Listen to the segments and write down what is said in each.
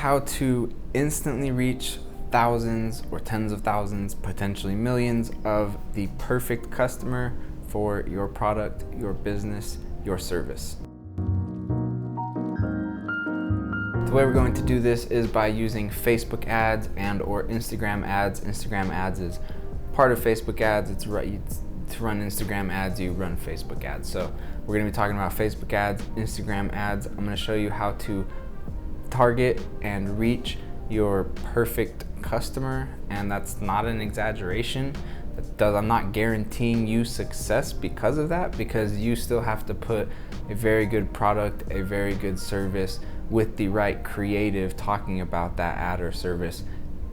how to instantly reach thousands or tens of thousands, potentially millions of the perfect customer for your product, your business, your service. The way we're going to do this is by using Facebook ads and or Instagram ads. Instagram ads is part of Facebook ads. It's right to run Instagram ads, you run Facebook ads. So we're going to be talking about Facebook ads, Instagram ads. I'm going to show you how to target and reach your perfect customer, and that's not an exaggeration. I'm not guaranteeing you success because of that, because you still have to put a very good product, a very good service with the right creative talking about that ad or service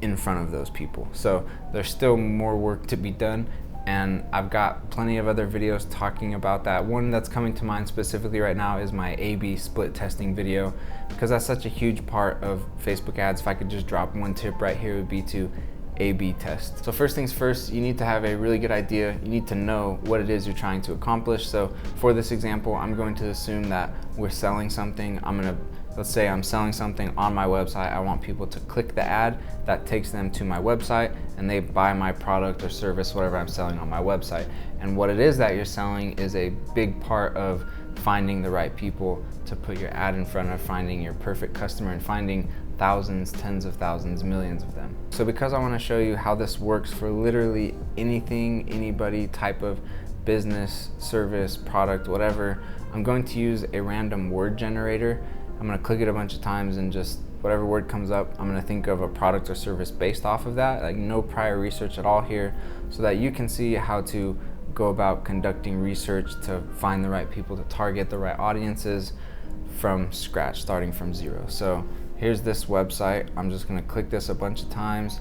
in front of those people. So there's still more work to be done, and I've got plenty of other videos talking about that. One that's coming to mind specifically right now is my A/B split testing video, because that's such a huge part of Facebook ads. If I could just drop one tip right here, it would be to A/B test. So first things first, you need to have a really good idea. You need to know what it is you're trying to accomplish. So for this example, I'm going to assume that we're selling something. Let's say I'm selling something on my website. I want people to click the ad that takes them to my website and they buy my product or service, whatever I'm selling on my website. And what it is that you're selling is a big part of finding the right people to put your ad in front of, finding your perfect customer, and finding thousands, tens of thousands, millions of them. So because I want to show you how this works for literally anything, anybody, type of business, service, product, whatever, I'm going to use a random word generator. I'm going to click it a bunch of times, and just whatever word comes up, I'm going to think of a product or service based off of that, like no prior research at all here, so that you can see how to go about conducting research to find the right people, to target the right audiences from scratch, starting from zero. So here's this website. I'm just going to click this a bunch of times,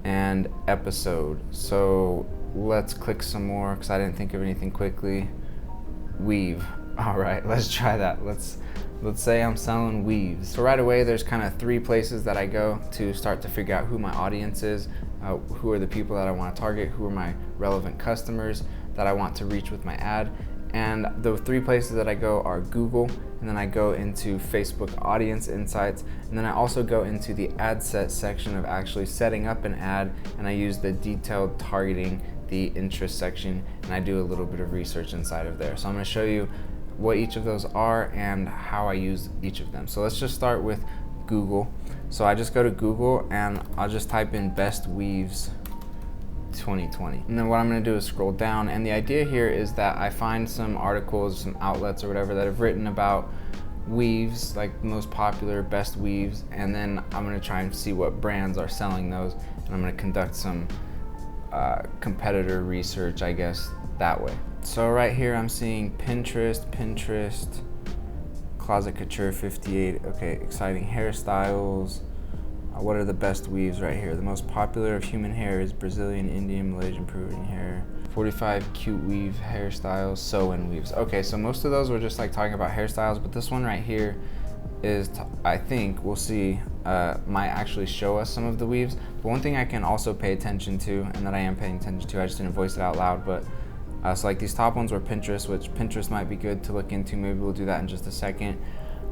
and episode. So let's click some more because I didn't think of anything quickly. Weave. All right, let's try that. Let's say I'm selling weaves. So right away, there's kind of three places that I go to start to figure out who my audience is, who are the people that I want to target, who are my relevant customers that I want to reach with my ad. And the three places that I go are Google, and then I go into Facebook Audience Insights, and then I also go into the ad set section of actually setting up an ad, and I use the detailed targeting, the interest section, and I do a little bit of research inside of there. So I'm going to show you what each of those are and how I use each of them. So let's just start with Google. So I just go to Google and I'll just type in best weaves 2020. And then what I'm going to do is scroll down, and the idea here is that I find some articles, some outlets or whatever that have written about weaves, like the most popular best weaves, and then I'm going to try and see what brands are selling those, and I'm going to conduct some competitor research, I guess, that way. So right here I'm seeing Pinterest, Closet Couture 58, okay, exciting hairstyles. What are the best weaves right here? The most popular of human hair is Brazilian, Indian, Malaysian, Peruvian hair. 45 cute weave hairstyles, sew-in weaves. Okay, so most of those were just like talking about hairstyles, but this one right here is, I think, we'll see, might actually show us some of the weaves. But one thing I can also pay attention to, and that I am paying attention to, I just didn't voice it out loud, but so like these top ones were Pinterest, which Pinterest might be good to look into. Maybe we'll do that in just a second.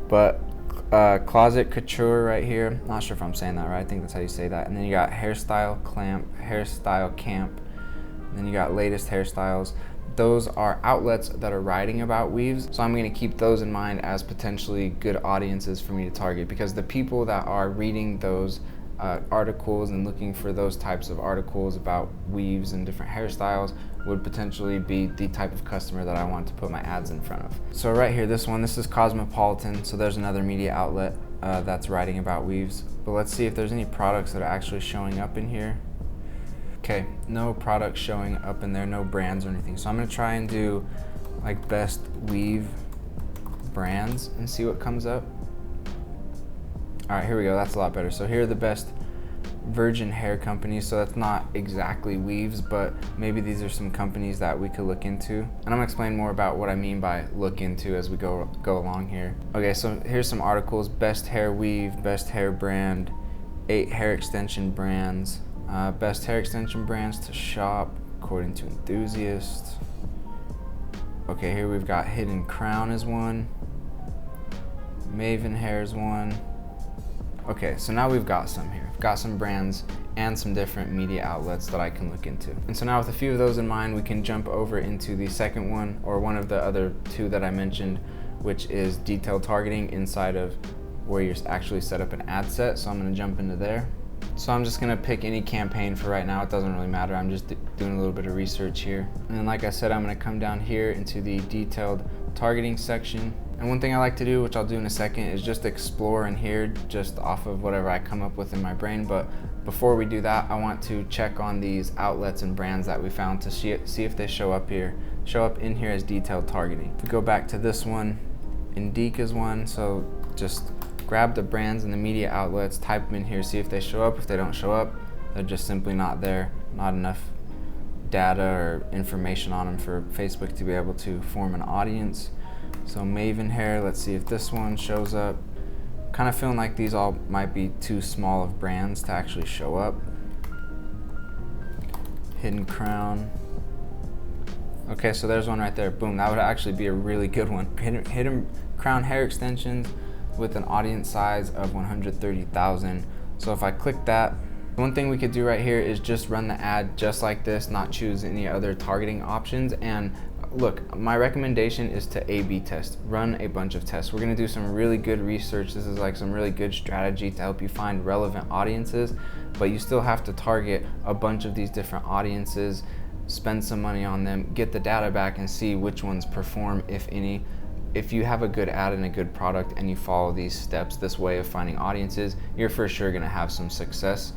But Closet Couture right here, not sure if I'm saying that right, I think that's how you say that. And then you got Hairstyle Camp, and then you got Latest Hairstyles. Those are outlets that are writing about weaves, so I'm going to keep those in mind as potentially good audiences for me to target, because the people that are reading those articles and looking for those types of articles about weaves and different hairstyles would potentially be the type of customer that I want to put my ads in front of. So right here, this is Cosmopolitan, so there's another media outlet that's writing about weaves. But let's see if there's any products that are actually showing up in here. Okay, no products showing up in there, no brands or anything. So I'm gonna try and do like best weave brands and see what comes up. All right, here we go, that's a lot better. So here are the best virgin hair companies. So that's not exactly weaves, but maybe these are some companies that we could look into. And I'm gonna explain more about what I mean by look into as we go along here. Okay, so here's some articles: best hair weave, best hair brand, 8 hair extension brands, best hair extension brands to shop according to enthusiasts. Okay, here we've got Hidden Crown is one, Maven Hair is one, Okay, so now we've got some here. We've got some brands and some different media outlets that I can look into. And so now with a few of those in mind, we can jump over into the second one, or one of the other two that I mentioned, which is detailed targeting inside of where you're actually set up an ad set. So I'm gonna jump into there. So I'm just gonna pick any campaign for right now. It doesn't really matter. I'm just doing a little bit of research here. And then like I said, I'm gonna come down here into the detailed targeting section. And one thing I like to do, which I'll do in a second, is just explore in here just off of whatever I come up with in my brain. But before we do that, I want to check on these outlets and brands that we found to see if they show up in here as detailed targeting. If we go back to this one, Indique is one. So just grab the brands and the media outlets, type them in here, see if they show up. If they don't show up, they're just simply not there, not enough data or information on them for Facebook to be able to form an audience. So Maven Hair, let's see if this one shows up. Kind of feeling like these all might be too small of brands to actually show up. Hidden Crown. Okay, so there's one right there. Boom, that would actually be a really good one. Hidden Crown hair extensions with an audience size of 130,000. So if I click that, one thing we could do right here is just run the ad just like this, not choose any other targeting options. And look, my recommendation is to A/B test, run a bunch of tests. We're gonna do some really good research. This is like some really good strategy to help you find relevant audiences, but you still have to target a bunch of these different audiences, spend some money on them, get the data back and see which ones perform, if any. If you have a good ad and a good product and you follow these steps, this way of finding audiences, you're for sure gonna have some success.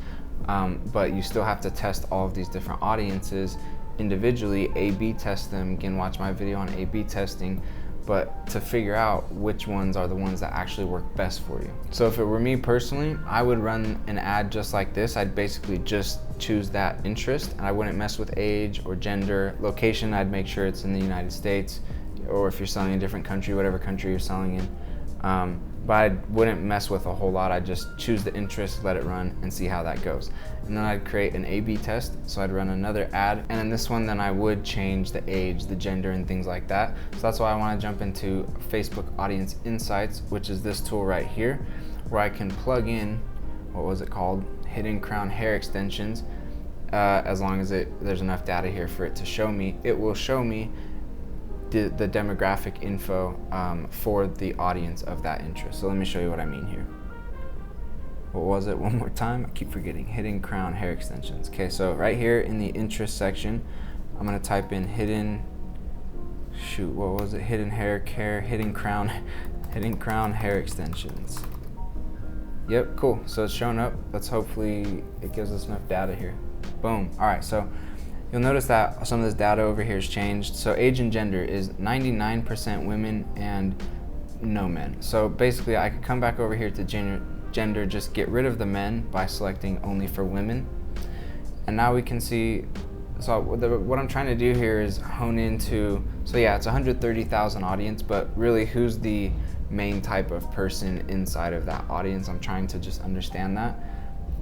But you still have to test all of these different audiences individually, A/B test them. Again, watch my video on A/B testing, but to figure out which ones are the ones that actually work best for you. So if it were me personally, I would run an ad just like this. I'd basically just choose that interest, and I wouldn't mess with age or gender. Location, I'd make sure it's in the United States, or if you're selling in a different country, whatever country you're selling in. But I wouldn't mess with a whole lot. I'd just choose the interest, let it run, and see how that goes. And then I'd create an A/B test. So I'd run another ad. And in this one, then I would change the age, the gender, and things like that. So that's why I want to jump into Facebook Audience Insights, which is this tool right here, where I can plug in, what was it called? Hidden Crown hair extensions. As long as there's enough data here for it to show me, it will show me the demographic info for the audience of that interest. So let me show you what I mean here. What was it? One more time. I keep forgetting. Hidden Crown hair extensions. Okay, so right here in the interest section, I'm gonna type in hidden hair care, hidden crown hair extensions. Yep, cool. So it's showing up. Let's hopefully it gives us enough data here. Boom. All right, so you'll notice that some of this data over here has changed. So age and gender is 99% women and no men. So basically I could come back over here to gender, just get rid of the men by selecting only for women. And now we can see, so what I'm trying to do here is hone into, so yeah, it's 130,000 audience, but really who's the main type of person inside of that audience? I'm trying to just understand that.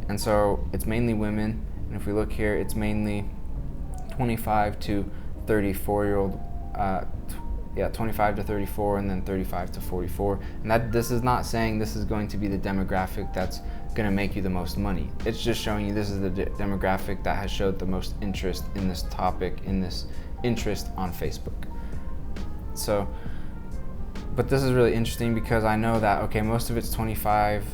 And so it's mainly women. And if we look here, it's mainly 25 to 34-year-old, 25 to 34, and then 35 to 44. And this is not saying this is going to be the demographic that's going to make you the most money. It's just showing you this is the demographic that has showed the most interest in this topic, in this interest on Facebook. So, but this is really interesting because I know that, okay, most of it's 25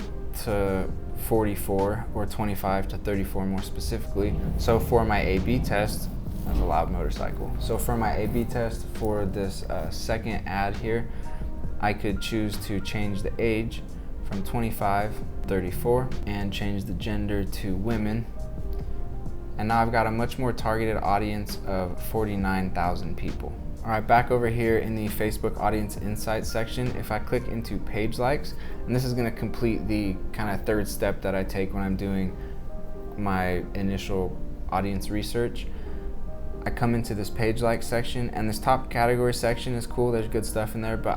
to 44 or 25 to 34 more specifically. So for my A/B test, that's a loud motorcycle. So for my A/B test for this second ad here, I could choose to change the age from 25 to 34 and change the gender to women. And now I've got a much more targeted audience of 49,000 people. All right, back over here in the Facebook Audience Insights section, if I click into page likes, and this is gonna complete the kind of third step that I take when I'm doing my initial audience research. I come into this page like section, and this top category section is cool. There's good stuff in there, but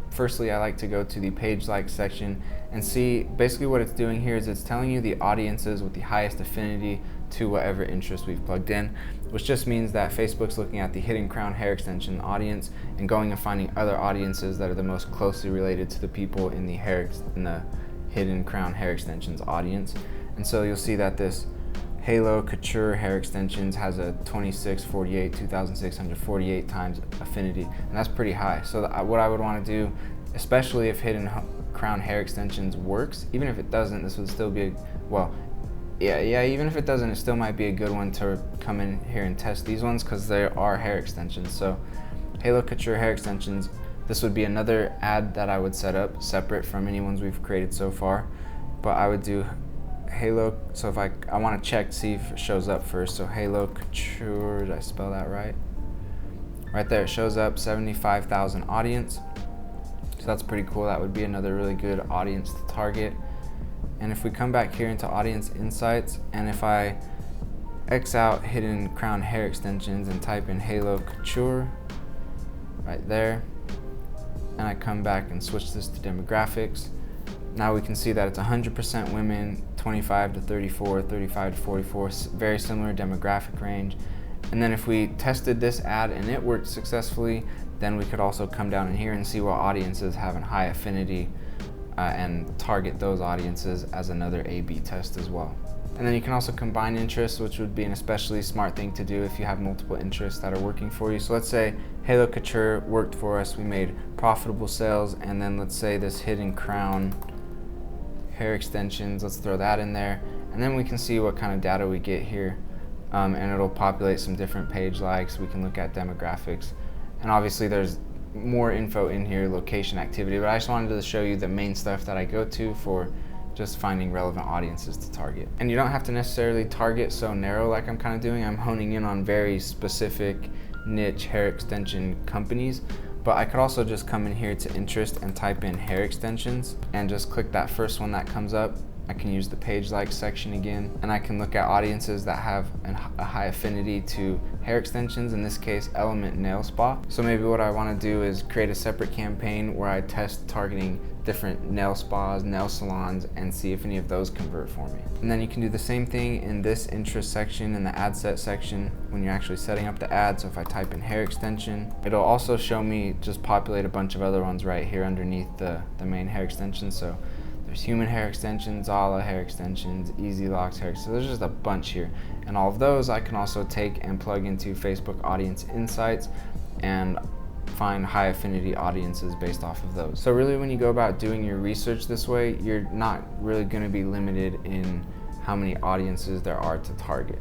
firstly, I like to go to the page like section and see basically what it's doing here is it's telling you the audiences with the highest affinity to whatever interest we've plugged in, which just means that Facebook's looking at the Hidden Crown hair extension audience and going and finding other audiences that are the most closely related to the people in the hidden crown hair extensions audience. And so you'll see that this Halo Couture hair extensions has a 2648, 2648 times affinity, and that's pretty high. So what I would want to do, especially if hidden crown hair extensions works, even if it doesn't, this would still be even if it doesn't, it still might be a good one to come in here and test these ones, because they are hair extensions. So Halo Couture hair extensions, this would be another ad that I would set up separate from any ones we've created so far. But I would do Halo, so if I want to check to see if it shows up first. So Halo Couture, did I spell that right? Right there, it shows up, 75,000 audience. So that's pretty cool. That would be another really good audience to target. And if we come back here into audience insights, and if I X out hidden crown hair extensions and type in Halo Couture right there, and I come back and switch this to demographics, now we can see that it's 100% women, 25 to 34, 35 to 44, very similar demographic range. And then if we tested this ad and it worked successfully, then we could also come down in here and see what audiences have a high affinity and target those audiences as another A/B test as well. And then you can also combine interests, which would be an especially smart thing to do if you have multiple interests that are working for you. So let's say Halo Couture worked for us, we made profitable sales, and then let's say this hidden crown hair extensions, let's throw that in there, and then we can see what kind of data we get here, and it'll populate some different page likes. We can look at demographics, and obviously there's more info in here, location, activity, but I just wanted to show you the main stuff that I go to for just finding relevant audiences to target. And you don't have to necessarily target so narrow like I'm kind of doing. I'm honing in on very specific niche hair extension companies, but I could also just come in here to interest and type in hair extensions and just click that first one that comes up. I can use the page like section again, and I can look at audiences that have a high affinity to hair extensions, in this case Element Nail Spa. So maybe what I want to do is create a separate campaign where I test targeting different nail spas, nail salons, and see if any of those convert for me. And then you can do the same thing in this interest section, in the ad set section, when you're actually setting up the ad. So if I type in hair extension, it'll also show me, just populate a bunch of other ones right here underneath the main hair extension. So there's human hair extensions, Zala hair extensions, Easy Locks hair extensions. There's just a bunch here. And all of those I can also take and plug into Facebook Audience Insights and find high affinity audiences based off of those. So really, when you go about doing your research this way, you're not really going to be limited in how many audiences there are to target.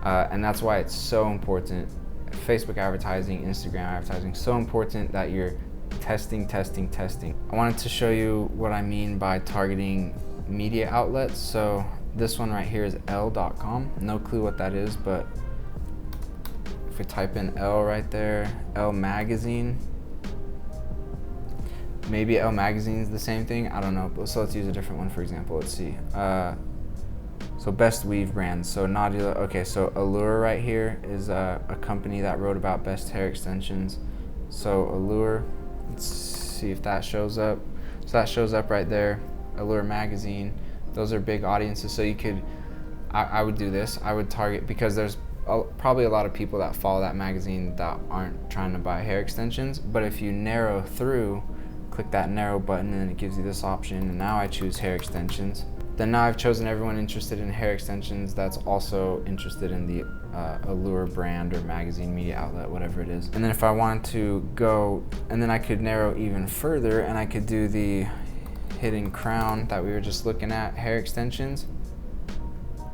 And that's why it's so important. Facebook advertising, Instagram advertising, so important that you're testing. I wanted to show you what I mean by targeting media outlets. So this one right here is Elle.com. No clue what that is, but if we type in Elle right there, Elle Magazine, maybe Elle Magazine is the same thing, I don't know. So let's use a different one, for example. Let's see. So best weave brands. So Nadia, okay, so Allure right here is a company that wrote about best hair extensions. So Allure, let's see if that shows up. So that shows up right there, Allure Magazine. Those are big audiences. So you could, I would do this. I would target, because there's probably a lot of people that follow that magazine that aren't trying to buy hair extensions. But if you narrow through, click that narrow button, and it gives you this option. And now I choose hair extensions. Then now I've chosen everyone interested in hair extensions that's also interested in the Allure brand or magazine, media outlet, whatever it is. And then if I wanted to go, and then I could narrow even further, and I could do the hidden crown that we were just looking at, hair extensions.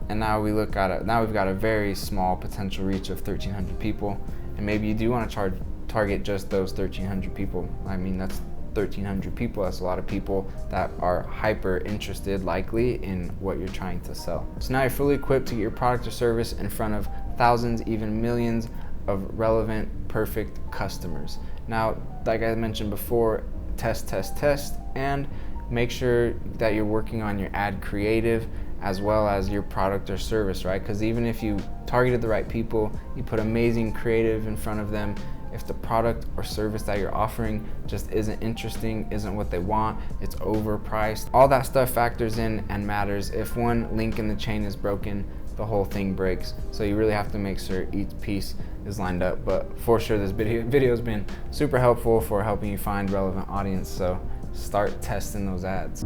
And now we look at it. Now we've got a very small potential reach of 1,300 people, and maybe you do want to target just those 1,300 people. I mean, that's 1,300 people. That's a lot of people that are hyper interested, likely, in what you're trying to sell. So now you're fully equipped to get your product or service in front of thousands, even millions of relevant, perfect customers. Now, like I mentioned before, test, and make sure that you're working on your ad creative as well as your product or service, right? Because even if you targeted the right people, you put amazing creative in front of them, if the product or service that you're offering just isn't interesting, isn't what they want, it's overpriced, all that stuff factors in and matters. If one link in the chain is broken, the whole thing breaks. So you really have to make sure each piece is lined up. But for sure, this video has been super helpful for helping you find relevant audience. So start testing those ads.